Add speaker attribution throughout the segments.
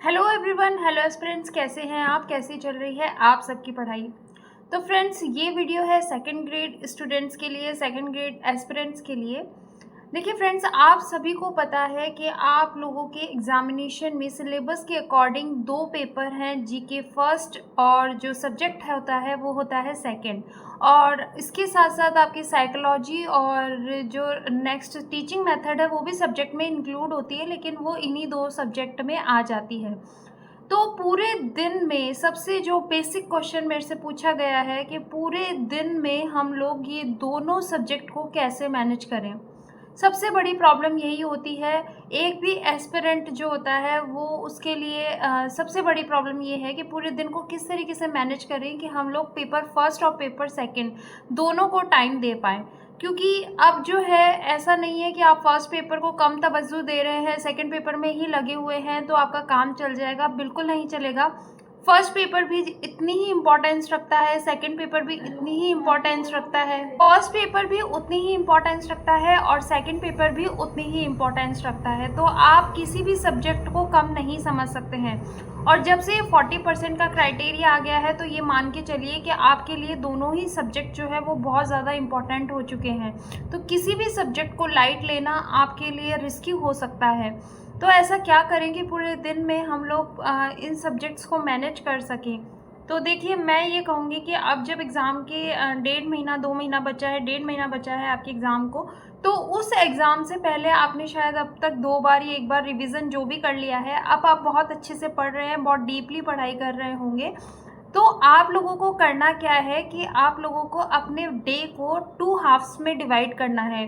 Speaker 1: Hello everyone, hello aspirants, कैसे हैं आप? कैसी चल रही है आप सबकी पढ़ाई? तो फ्रेंड्स, ये वीडियो है सेकंड ग्रेड स्टूडेंट्स के लिए, सेकंड ग्रेड एस्पिरेंट्स के लिए। देखिए फ्रेंड्स, आप सभी को पता है कि आप लोगों के एग्जामिनेशन में सिलेबस के अकॉर्डिंग दो पेपर हैं, जीके फर्स्ट और जो सब्जेक्ट होता है वो होता है सेकंड। और इसके साथ साथ आपकी साइकोलॉजी और जो नेक्स्ट टीचिंग मेथड है वो भी सब्जेक्ट में इंक्लूड होती है, लेकिन वो इन्हीं दो सब्जेक्ट में आ जाती है। तो पूरे दिन में सबसे जो बेसिक क्वेश्चन मेरे से पूछा गया है कि पूरे दिन में हम लोग ये दोनों सब्जेक्ट को कैसे मैनेज करें। सबसे बड़ी प्रॉब्लम यही होती है, एक भी एस्पिरेंट जो होता है वो उसके लिए सबसे बड़ी प्रॉब्लम ये है कि पूरे दिन को किस तरीके से मैनेज करें कि हम लोग पेपर फर्स्ट और पेपर सेकंड दोनों को टाइम दे पाएँ। क्योंकि अब जो है ऐसा नहीं है कि आप फर्स्ट पेपर को कम तवज्जो दे रहे हैं, सेकंड पेपर में ही लगे हुए हैं तो आपका काम चल जाएगा, बिल्कुल नहीं चलेगा। फर्स्ट पेपर भी इतनी ही इम्पोर्टेंस रखता है, सेकंड पेपर भी इतनी ही इम्पोर्टेंस रखता है, फर्स्ट पेपर भी उतनी ही इम्पोर्टेंस रखता है और सेकंड पेपर भी उतनी ही इम्पोर्टेंस रखता है। तो आप किसी भी सब्जेक्ट को कम नहीं समझ सकते हैं। और जब से 40% का क्राइटेरिया आ गया है तो ये मान के चलिए कि आपके लिए दोनों ही सब्जेक्ट जो है वो बहुत ज़्यादा इम्पोर्टेंट हो चुके हैं। तो किसी भी सब्जेक्ट को लाइट लेना आपके लिए रिस्की हो सकता है। तो ऐसा क्या करें कि पूरे दिन में हम लोग इन सब्जेक्ट्स को मैनेज कर सकें। तो देखिए, मैं ये कहूँगी कि अब जब एग्ज़ाम के 1.5 महीना 2 महीना बचा है, 1.5 महीना बचा है आपके एग्ज़ाम को, तो उस एग्ज़ाम से पहले आपने शायद अब तक 2 बार या 1 बार रिवीजन जो भी कर लिया है, अब आप बहुत अच्छे से पढ़ रहे हैं, बहुत डीपली पढ़ाई कर रहे होंगे। तो आप लोगों को करना क्या है कि आप लोगों को अपने डे को 2 हाफ्स में डिवाइड करना है।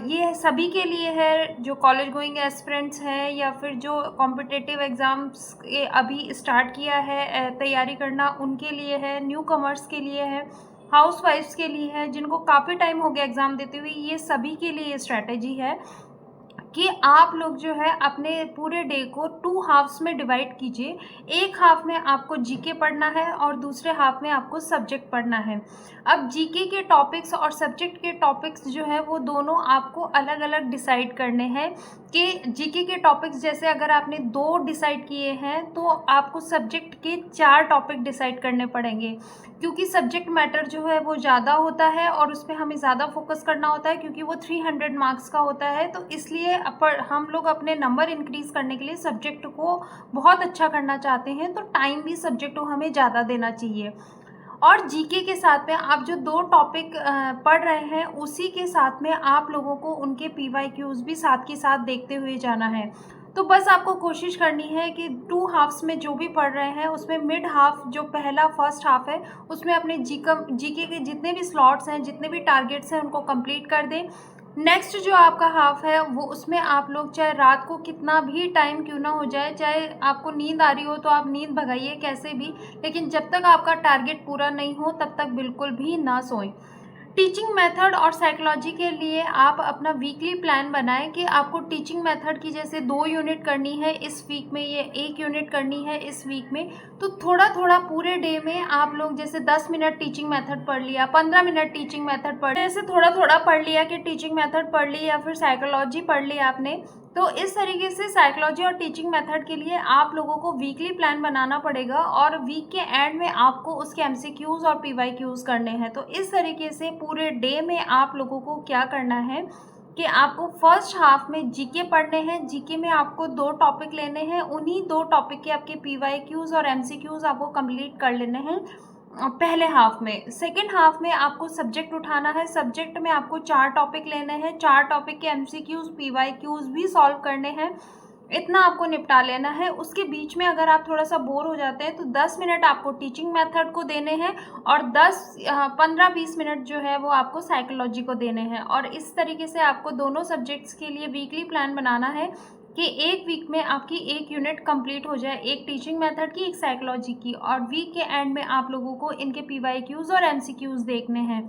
Speaker 1: ये सभी के लिए है, जो कॉलेज गोइंग एस्पिरेंट्स हैं या फिर जो कॉम्पिटिटिव एग्ज़ाम्स अभी स्टार्ट किया है तैयारी करना, उनके लिए है, न्यू कमर्स के लिए है, हाउसवाइफ्स के लिए है, जिनको काफ़ी टाइम हो गया एग्ज़ाम देते हुए, ये सभी के लिए ये स्ट्रैटेजी है कि आप लोग जो है अपने पूरे डे को 2 हाफ्स में डिवाइड कीजिए। एक हाफ में आपको जीके पढ़ना है और दूसरे हाफ में आपको सब्जेक्ट पढ़ना है। अब जीके के टॉपिक्स और सब्जेक्ट के टॉपिक्स जो है वो दोनों आपको अलग-अलग डिसाइड करने हैं कि जीके के टॉपिक्स जैसे अगर आपने 2 डिसाइड किए हैं तो आपको सब्जेक्ट के 4 टॉपिक डिसाइड करने पड़ेंगे। क्योंकि सब्जेक्ट मैटर जो है वो ज़्यादा होता है और उस पे हमें ज़्यादा फोकस करना होता है, क्योंकि वो 300 मार्क्स का होता है। तो इसलिए हम लोग अपने नंबर इंक्रीज़ करने के लिए सब्जेक्ट को बहुत अच्छा करना चाहते हैं, तो टाइम भी सब्जेक्ट को हमें ज़्यादा देना चाहिए। और जीके के साथ में आप जो 2 टॉपिक पढ़ रहे हैं, उसी के साथ में आप लोगों को उनके पीवाईक्यूज़ भी साथ के साथ देखते हुए जाना है। तो बस आपको कोशिश करनी है कि 2 हाफ्स में जो भी पढ़ रहे हैं, उसमें मिड हाफ जो पहला फर्स्ट हाफ है, उसमें अपने जीके के जितने भी स्लॉट्स हैं, जितने भी टारगेट्स हैं, उनको कंप्लीट कर दें। नेक्स्ट जो आपका हाफ है वो उसमें आप लोग चाहे रात को कितना भी टाइम क्यों ना हो जाए, चाहे आपको नींद आ रही हो तो आप नींद भगाइए कैसे भी, लेकिन जब तक आपका टारगेट पूरा नहीं हो तब तक बिल्कुल भी ना सोएं। टीचिंग मेथड और साइकोलॉजी के लिए आप अपना वीकली प्लान बनाएं कि आपको टीचिंग मेथड की जैसे 2 यूनिट करनी है इस वीक में, ये 1 यूनिट करनी है इस वीक में। तो थोड़ा थोड़ा पूरे डे में आप लोग जैसे 10 मिनट टीचिंग मेथड पढ़ लिया, 15 मिनट टीचिंग मेथड पढ़ लिया, ऐसे थोड़ा थोड़ा पढ़ लिया कि टीचिंग मेथड पढ़ ली या फिर साइकोलॉजी पढ़ ली आपने। तो इस तरीके से साइकोलॉजी और टीचिंग मेथड के लिए आप लोगों को वीकली प्लान बनाना पड़ेगा और वीक के एंड में आपको उसके एमसीक्यूज़ और पीवाईक्यूज़ करने हैं। तो इस तरीके से पूरे डे में आप लोगों को क्या करना है कि आपको फर्स्ट हाफ में जीके पढ़ने हैं, जीके में आपको 2 टॉपिक लेने हैं, उन्हीं 2 टॉपिक के आपके पीवाईक्यूज़ और एमसीक्यूज़ आपको कंप्लीट कर लेने हैं पहले हाफ में। सेकेंड हाफ में आपको सब्जेक्ट उठाना है, सब्जेक्ट में आपको 4 टॉपिक लेने हैं, 4 टॉपिक के एमसीक्यूज़ पीवाईक्यूज़ भी सॉल्व करने हैं। इतना आपको निपटा लेना है। उसके बीच में अगर आप थोड़ा सा बोर हो जाते हैं तो 10 मिनट आपको टीचिंग मेथड को देने हैं और 15-20 मिनट जो है वो आपको साइकोलॉजी को देने हैं। और इस तरीके से आपको दोनों सब्जेक्ट्स के लिए वीकली प्लान बनाना है कि एक वीक में आपकी 1 यूनिट कंप्लीट हो जाए, एक टीचिंग मेथड की, एक साइकोलॉजी की, और वीक के एंड में आप लोगों को इनके पीवाईक्यूज़ और एमसीक्यूज़ देखने हैं।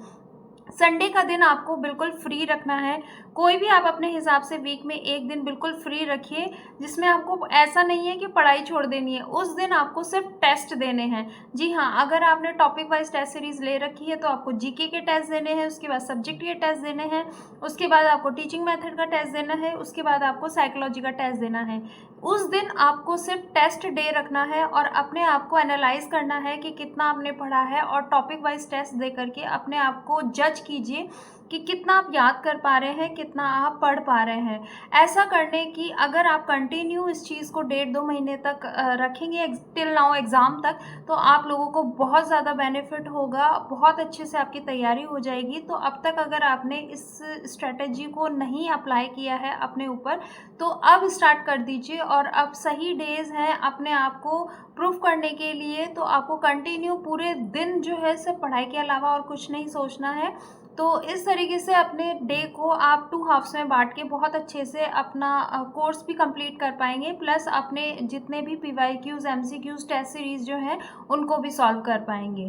Speaker 1: संडे का दिन आपको बिल्कुल फ्री रखना है। कोई भी आप अपने हिसाब से वीक में 1 दिन बिल्कुल फ्री रखिए, जिसमें आपको ऐसा नहीं है कि पढ़ाई छोड़ देनी है। उस दिन आपको सिर्फ़ टेस्ट देने हैं। जी हाँ, अगर आपने टॉपिक वाइज़ टेस्ट सीरीज़ ले रखी है तो आपको जीके के टेस्ट देने हैं, उसके बाद सब्जेक्ट के टेस्ट देने हैं, उसके बाद आपको टीचिंग मेथड का टेस्ट देना है, उसके बाद आपको साइकोलॉजी का टेस्ट देना है। उस दिन आपको सिर्फ़ टेस्ट डे रखना है और अपने आप को एनालाइज़ करना है कि कितना आपने पढ़ा है, और टॉपिक वाइज़ टेस्ट दे करके अपने आप को जज कीजिए कि कितना आप याद कर पा रहे हैं, कितना आप पढ़ पा रहे हैं। ऐसा करने की अगर आप कंटिन्यू इस चीज़ को 1.5-2 महीने तक रखेंगे टिल नाउ एग्ज़ाम तक, तो आप लोगों को बहुत ज़्यादा बेनिफिट होगा, बहुत अच्छे से आपकी तैयारी हो जाएगी। तो अब तक अगर आपने इस स्ट्रैटेजी को नहीं अप्लाई किया है अपने ऊपर, तो अब स्टार्ट कर दीजिए, और अब सही डेज़ हैं अपने आप को प्रूफ करने के लिए। तो आपको कंटिन्यू पूरे दिन जो है सिर्फ पढ़ाई के अलावा और कुछ नहीं सोचना है। तो इस तरीके से अपने डे को आप 2 हाफ्स में बाँट के बहुत अच्छे से अपना कोर्स भी कंप्लीट कर पाएँगे, प्लस अपने जितने भी पीवाईक्यूज़, एमसीक्यूज़, टेस्ट सीरीज़ जो हैं, उनको भी सॉल्व कर पाएँगे।